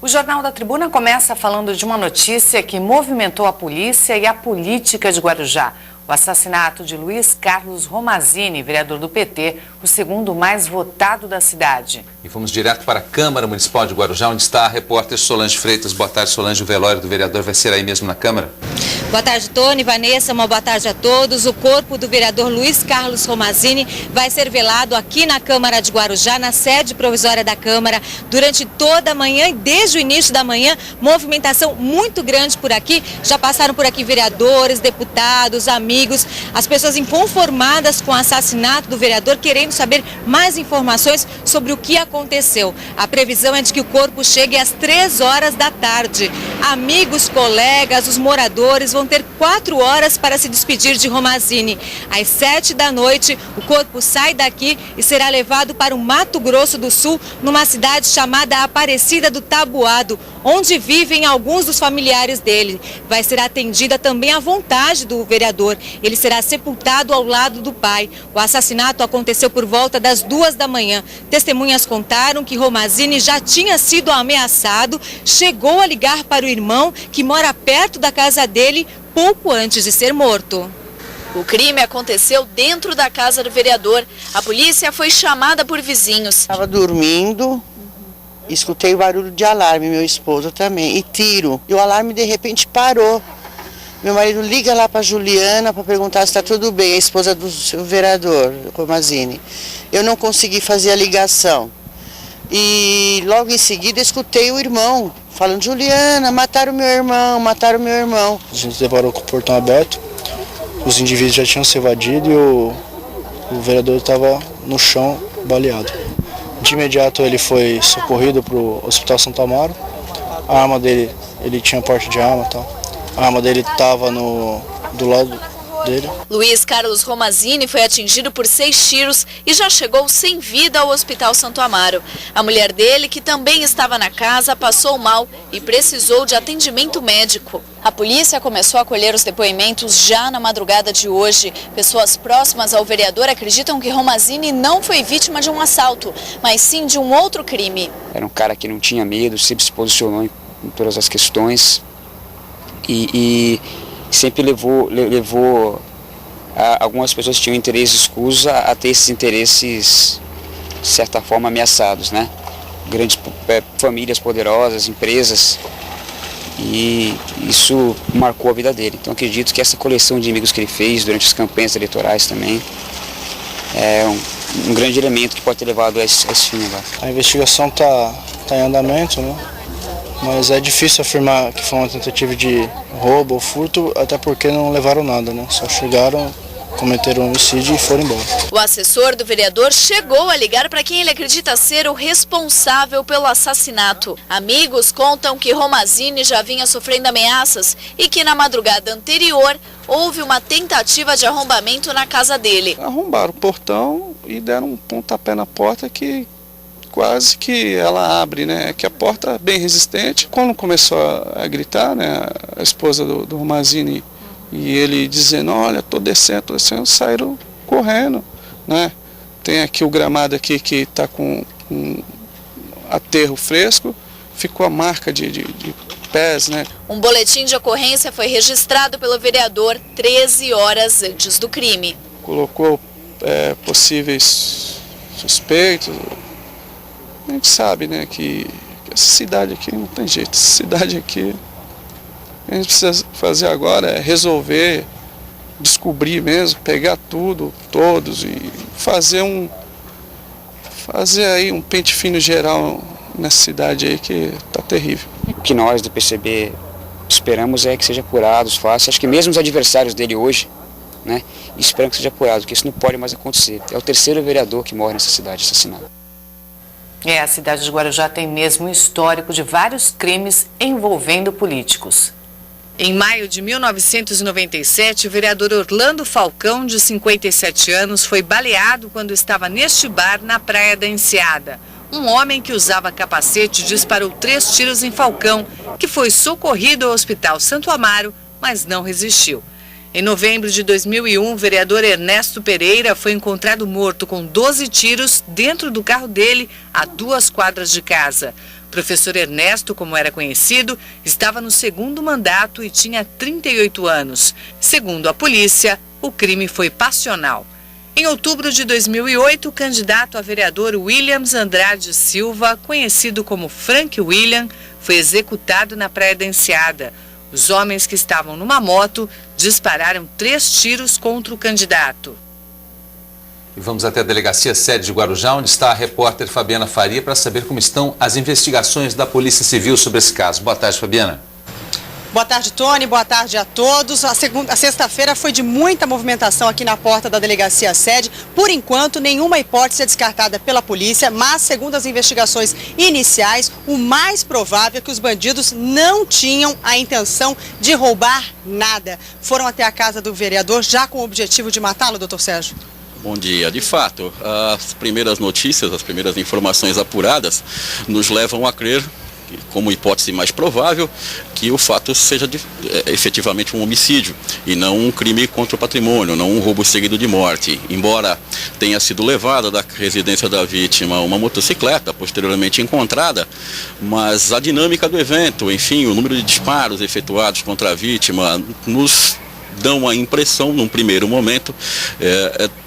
O Jornal da Tribuna começa falando de uma notícia que movimentou a polícia e a política de Guarujá. O assassinato de Luiz Carlos Romazini, vereador do PT, o segundo mais votado da cidade. E fomos direto para a Câmara Municipal de Guarujá, onde está a repórter Solange Freitas. Boa tarde, Solange. O velório do vereador vai ser aí mesmo na Câmara? Boa tarde, Tony, Vanessa, uma boa tarde a todos. O corpo do vereador Luiz Carlos Romazini vai ser velado aqui na Câmara de Guarujá, na sede provisória da Câmara, durante toda a manhã e desde o início da manhã, movimentação muito grande por aqui. Já passaram por aqui vereadores, deputados, amigos, as pessoas inconformadas com o assassinato do vereador, querendo saber mais informações sobre o que aconteceu. A previsão é de que o corpo chegue às 3 horas da tarde. Amigos, colegas, os moradores vão ter 4 horas para se despedir de Romazini. Às 7 da noite, o corpo sai daqui e será levado para o Mato Grosso do Sul, numa cidade chamada Aparecida do Taboado, onde vivem alguns dos familiares dele. Vai ser atendida também a vontade do vereador. Ele será sepultado ao lado do pai. O assassinato aconteceu por volta das 2 da manhã. Testemunhas contaram que Romazini já tinha sido ameaçado, chegou a ligar para o irmão, que mora perto da casa dele, pouco antes de ser morto. O crime aconteceu dentro da casa do vereador. A polícia foi chamada por vizinhos. Estava dormindo, escutei barulho de alarme, meu esposo também, e tiro. E o alarme de repente parou. Meu marido liga lá para Juliana para perguntar se está tudo bem, a esposa do seu vereador, Romazini. Eu não consegui fazer a ligação. E logo em seguida escutei o irmão falando: Juliana, mataram meu irmão, mataram meu irmão. A gente deparou com o portão aberto, os indivíduos já tinham se evadido e o vereador estava no chão, baleado. De imediato ele foi socorrido para o Hospital Santo Amaro. A arma dele, ele tinha porte de arma e tal. A arma dele estava do lado dele. Luiz Carlos Romazini foi atingido por 6 tiros e já chegou sem vida ao Hospital Santo Amaro. A mulher dele, que também estava na casa, passou mal e precisou de atendimento médico. A polícia começou a colher os depoimentos já na madrugada de hoje. Pessoas próximas ao vereador acreditam que Romazini não foi vítima de um assalto, mas sim de um outro crime. Era um cara que não tinha medo, sempre se posicionou em todas as questões e sempre levou algumas pessoas que tinham interesses escusos a ter esses interesses, de certa forma, ameaçados, né? Grandes famílias poderosas, empresas, e isso marcou a vida dele. Então acredito que essa coleção de inimigos que ele fez durante as campanhas eleitorais também é um grande elemento que pode ter levado a esse fim agora. A investigação está em andamento, né? Mas é difícil afirmar que foi uma tentativa de roubo ou furto, até porque não levaram nada, né? Só chegaram, cometeram um homicídio e foram embora. O assessor do vereador chegou a ligar para quem ele acredita ser o responsável pelo assassinato. Amigos contam que Romazini já vinha sofrendo ameaças e que na madrugada anterior houve uma tentativa de arrombamento na casa dele. Arrombaram o portão e deram um pontapé na porta que quase que ela abre, né? Que a porta é bem resistente. Quando começou a gritar, né? A esposa do Romazini e ele dizendo: olha, tô descendo, saíram correndo, né? Tem aqui o gramado aqui que está com aterro fresco, ficou a marca de pés, né? Um boletim de ocorrência foi registrado pelo vereador 13 horas antes do crime. Colocou possíveis suspeitos. A gente sabe, né, que essa cidade aqui não tem jeito. Essa cidade aqui, o que a gente precisa fazer agora é resolver, descobrir mesmo, pegar tudo, todos e fazer aí um pente fino geral nessa cidade aí que tá terrível. O que nós do PCB esperamos é que seja apurado os fatos. Acho que mesmo os adversários dele hoje, né, esperam que seja apurado, porque isso não pode mais acontecer. É o 3º vereador que morre nessa cidade assassinado. A cidade de Guarujá tem mesmo um histórico de vários crimes envolvendo políticos. Em maio de 1997, o vereador Orlando Falcão, de 57 anos, foi baleado quando estava neste bar na Praia da Enseada. Um homem que usava capacete disparou 3 tiros em Falcão, que foi socorrido ao Hospital Santo Amaro, mas não resistiu. Em novembro de 2001, o vereador Ernesto Pereira foi encontrado morto com 12 tiros dentro do carro dele, a 2 quadras de casa. Professor Ernesto, como era conhecido, estava no segundo mandato e tinha 38 anos. Segundo a polícia, o crime foi passional. Em outubro de 2008, o candidato a vereador Williams Andrade Silva, conhecido como Frank William, foi executado na Praia da Enseada. Os homens que estavam numa moto dispararam 3 tiros contra o candidato. E vamos até a delegacia sede de Guarujá, onde está a repórter Fabiana Faria, para saber como estão as investigações da Polícia Civil sobre esse caso. Boa tarde, Fabiana. Boa tarde, Tony. Boa tarde a todos. A sexta-feira foi de muita movimentação aqui na porta da delegacia sede. Por enquanto, nenhuma hipótese é descartada pela polícia, mas, segundo as investigações iniciais, o mais provável é que os bandidos não tinham a intenção de roubar nada. Foram até a casa do vereador já com o objetivo de matá-lo, doutor Sérgio? Bom dia. De fato, as primeiras notícias, as primeiras informações apuradas nos levam a crer, como hipótese mais provável, que o fato seja efetivamente um homicídio e não um crime contra o patrimônio, não um roubo seguido de morte. Embora tenha sido levada da residência da vítima uma motocicleta posteriormente encontrada, mas a dinâmica do evento, enfim, o número de disparos efetuados contra a vítima nos dão a impressão, num primeiro momento,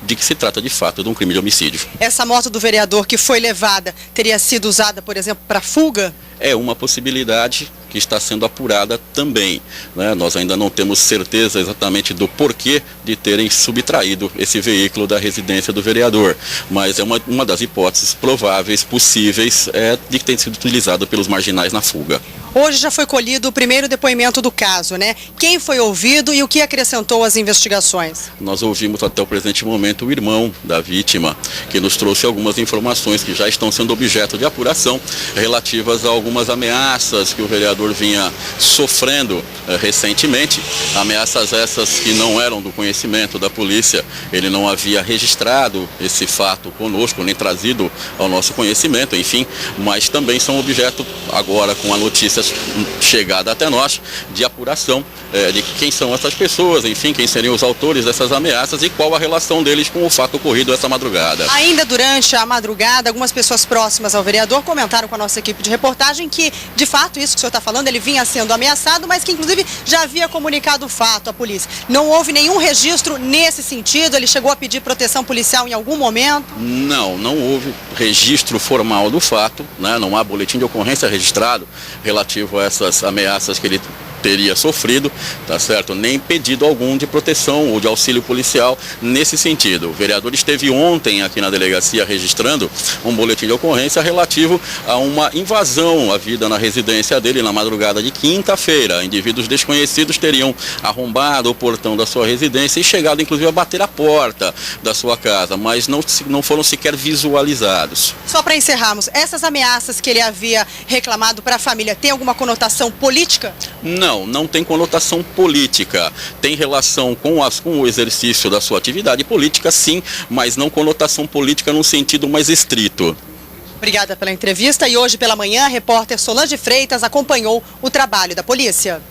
de que se trata de fato de um crime de homicídio. Essa moto do vereador que foi levada teria sido usada, por exemplo, para fuga? É uma possibilidade que está sendo apurada também, né? Nós ainda não temos certeza exatamente do porquê de terem subtraído esse veículo da residência do vereador, mas é uma das hipóteses prováveis, possíveis, de que tenha sido utilizado pelos marginais na fuga. Hoje já foi colhido o primeiro depoimento do caso, né? Quem foi ouvido e o que acrescentou às investigações? Nós ouvimos até o presente momento o irmão da vítima, que nos trouxe algumas informações que já estão sendo objeto de apuração relativas a algumas ameaças que o vereador vinha sofrendo recentemente, ameaças essas que não eram do conhecimento da polícia. Ele não havia registrado esse fato conosco, nem trazido ao nosso conhecimento, enfim, mas também são objeto, agora com a notícia chegada até nós, de apuração de quem são essas pessoas, enfim, quem seriam os autores dessas ameaças e qual a relação deles com o fato ocorrido essa madrugada. Ainda durante a madrugada, algumas pessoas próximas ao vereador comentaram com a nossa equipe de reportagem que, de fato, isso que o senhor está falando, ele vinha sendo ameaçado, mas que, inclusive, já havia comunicado o fato à polícia. Não houve nenhum registro nesse sentido? Ele chegou a pedir proteção policial em algum momento? Não houve registro formal do fato, né? Não há boletim de ocorrência registrado relativo a essas ameaças que ele teria sofrido, tá certo? Nem pedido algum de proteção ou de auxílio policial nesse sentido. O vereador esteve ontem aqui na delegacia registrando um boletim de ocorrência relativo a uma invasão à vida na residência dele na madrugada de quinta-feira. Indivíduos desconhecidos teriam arrombado o portão da sua residência e chegado inclusive a bater a porta da sua casa, mas não foram sequer visualizados. Só para encerrarmos, essas ameaças que ele havia reclamado para a família, tem alguma conotação política? Não tem conotação política. Tem relação com o exercício da sua atividade política, sim, mas não conotação política num sentido mais estrito. Obrigada pela entrevista e hoje pela manhã a repórter Solange Freitas acompanhou o trabalho da polícia.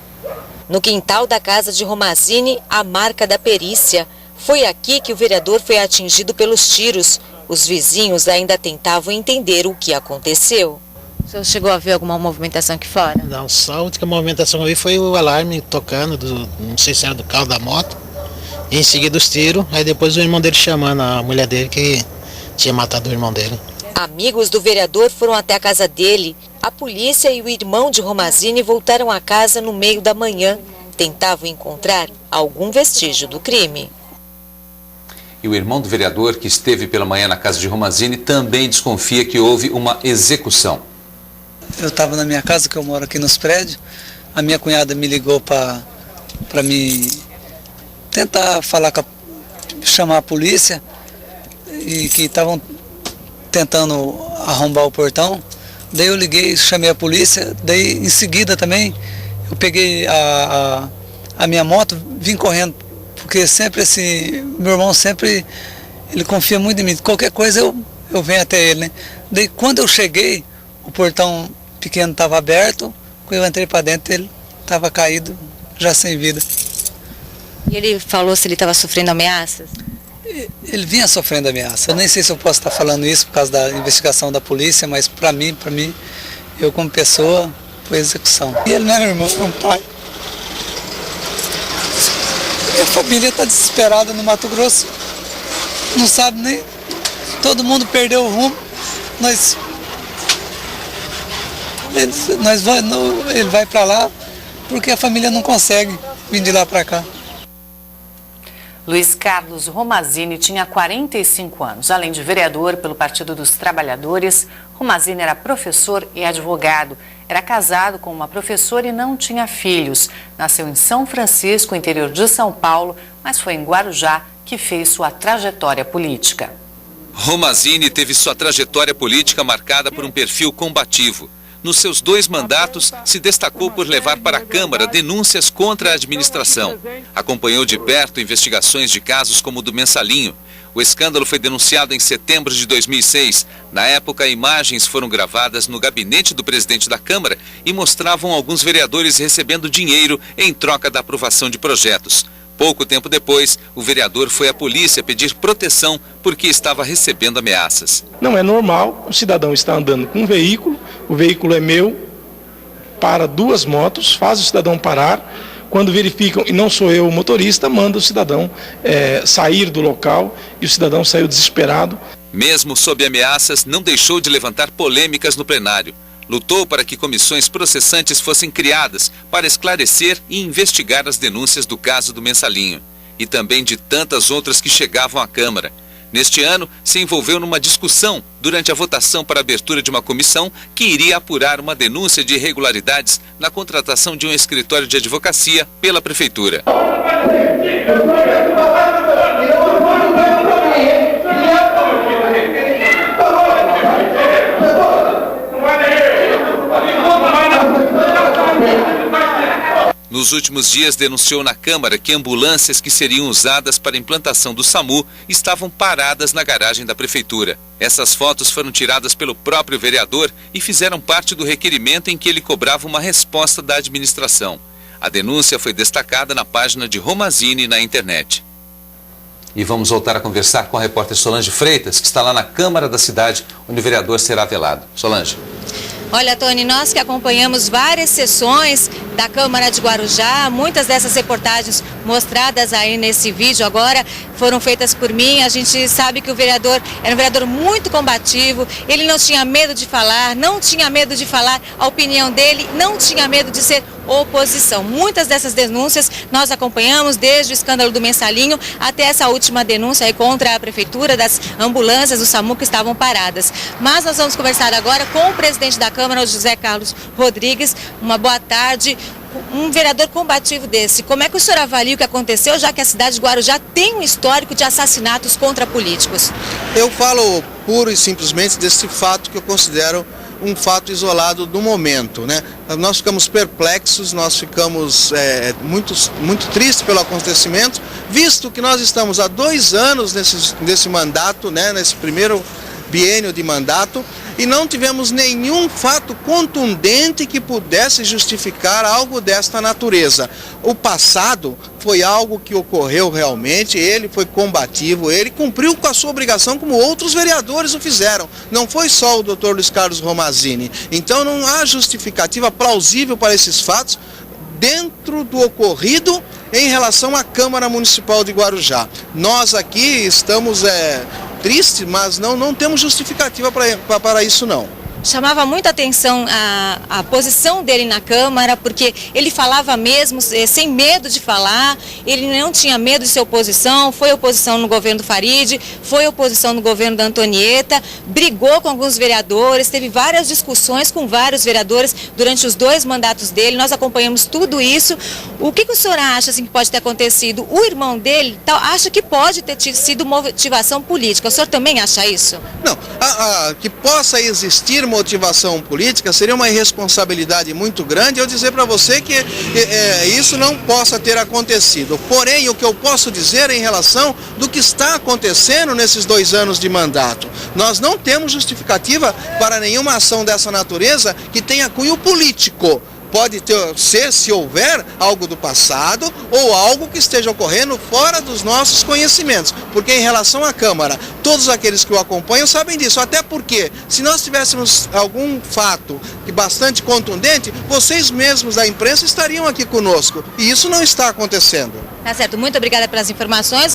No quintal da casa de Romazini, a marca da perícia. Foi aqui que o vereador foi atingido pelos tiros. Os vizinhos ainda tentavam entender o que aconteceu. O senhor chegou a ver alguma movimentação aqui fora? Não, só a única movimentação que eu vi foi o alarme tocando, não sei se era do carro da moto, e em seguida os tiros, aí depois o irmão dele chamando a mulher dele que tinha matado o irmão dele. Amigos do vereador foram até a casa dele. A polícia e o irmão de Romazini voltaram à casa no meio da manhã. Tentavam encontrar algum vestígio do crime. E o irmão do vereador, que esteve pela manhã na casa de Romazini, também desconfia que houve uma execução. Eu estava na minha casa, que eu moro aqui nos prédios, a minha cunhada me ligou para me tentar chamar a polícia e que estavam tentando arrombar o portão. Daí eu liguei, chamei a polícia, daí em seguida também eu peguei a minha moto, vim correndo, porque sempre meu irmão sempre, ele confia muito em mim, qualquer coisa eu venho até ele, né? Daí quando eu cheguei, o portão pequeno estava aberto, quando eu entrei para dentro ele estava caído, já sem vida. E ele falou se ele estava sofrendo ameaças? Ele vinha sofrendo ameaça. Eu nem sei se eu posso estar falando isso por causa da investigação da polícia, mas para mim Eu, como pessoa, foi execução. E ele não era irmão, foi um pai. Minha família está desesperada no Mato Grosso. Não sabe nem. Todo mundo perdeu o rumo. Ele vai para lá porque a família não consegue vir de lá para cá. Luiz Carlos Romazini tinha 45 anos. Além de vereador pelo Partido dos Trabalhadores, Romazini era professor e advogado. Era casado com uma professora e não tinha filhos. Nasceu em São Francisco, interior de São Paulo, mas foi em Guarujá que fez sua trajetória política. Romazini teve sua trajetória política marcada por um perfil combativo. Nos seus 2 mandatos, se destacou por levar para a Câmara denúncias contra a administração. Acompanhou de perto investigações de casos como o do Mensalinho. O escândalo foi denunciado em setembro de 2006. Na época, imagens foram gravadas no gabinete do presidente da Câmara e mostravam alguns vereadores recebendo dinheiro em troca da aprovação de projetos. Pouco tempo depois, o vereador foi à polícia pedir proteção porque estava recebendo ameaças. Não é normal, o cidadão está andando com um veículo, o veículo é meu, para 2 motos, faz o cidadão parar, quando verificam, e não sou eu o motorista, manda o cidadão sair do local e o cidadão saiu desesperado. Mesmo sob ameaças, não deixou de levantar polêmicas no plenário. Lutou para que comissões processantes fossem criadas para esclarecer e investigar as denúncias do caso do Mensalinho e também de tantas outras que chegavam à Câmara. Neste ano, se envolveu numa discussão durante a votação para a abertura de uma comissão que iria apurar uma denúncia de irregularidades na contratação de um escritório de advocacia pela Prefeitura. Nos últimos dias, denunciou na Câmara que ambulâncias que seriam usadas para a implantação do SAMU estavam paradas na garagem da Prefeitura. Essas fotos foram tiradas pelo próprio vereador e fizeram parte do requerimento em que ele cobrava uma resposta da administração. A denúncia foi destacada na página de Romazini na internet. E vamos voltar a conversar com a repórter Solange Freitas, que está lá na Câmara da cidade, onde o vereador será velado. Solange. Olha, Tony, nós que acompanhamos várias sessões da Câmara de Guarujá, muitas dessas reportagens mostradas aí nesse vídeo agora foram feitas por mim. A gente sabe que o vereador era um vereador muito combativo, ele não tinha medo de falar, não tinha medo de falar a opinião dele, não tinha medo de ser oposição. Muitas dessas denúncias nós acompanhamos, desde o escândalo do Mensalinho até essa última denúncia aí contra a Prefeitura, das ambulâncias do SAMU que estavam paradas. Mas nós vamos conversar agora com o presidente da Câmara, o José Carlos Rodrigues. Uma boa tarde. Um vereador combativo desse, como é que o senhor avalia o que aconteceu, já que a cidade de Guarujá tem um histórico de assassinatos contra políticos? Eu falo pura e simplesmente desse fato que eu considero um fato isolado do momento, né? Nós ficamos perplexos, nós ficamos muito tristes pelo acontecimento, visto que nós estamos há 2 anos nesse mandato, né? Nesse primeiro biênio de mandato, e não tivemos nenhum fato contundente que pudesse justificar algo desta natureza. O passado foi algo que ocorreu realmente, ele foi combativo, ele cumpriu com a sua obrigação como outros vereadores o fizeram. Não foi só o Dr. Luiz Carlos Romazini. Então não há justificativa plausível para esses fatos dentro do ocorrido em relação à Câmara Municipal de Guarujá. Nós aqui estamos tristes, mas não temos justificativa para isso não. Chamava muita atenção a posição dele na Câmara, porque ele falava mesmo, sem medo de falar, ele não tinha medo de ser oposição, foi oposição no governo do Farid, foi oposição no governo da Antonieta, brigou com alguns vereadores, teve várias discussões com vários vereadores durante os 2 mandatos dele, nós acompanhamos tudo isso. O que o senhor acha assim, que pode ter acontecido? O irmão dele acha que pode ter sido motivação política, o senhor também acha isso? Não, que possa existir motivação política seria uma irresponsabilidade muito grande eu dizer para você que isso não possa ter acontecido. Porém, o que eu posso dizer em relação do que está acontecendo nesses 2 anos de mandato, nós não temos justificativa para nenhuma ação dessa natureza que tenha cunho político. pode ser, se houver, algo do passado ou algo que esteja ocorrendo fora dos nossos conhecimentos. Porque em relação à Câmara, todos aqueles que o acompanham sabem disso. Até porque, se nós tivéssemos algum fato bastante contundente, vocês mesmos da imprensa estariam aqui conosco. E isso não está acontecendo. Tá certo, muito obrigada pelas informações.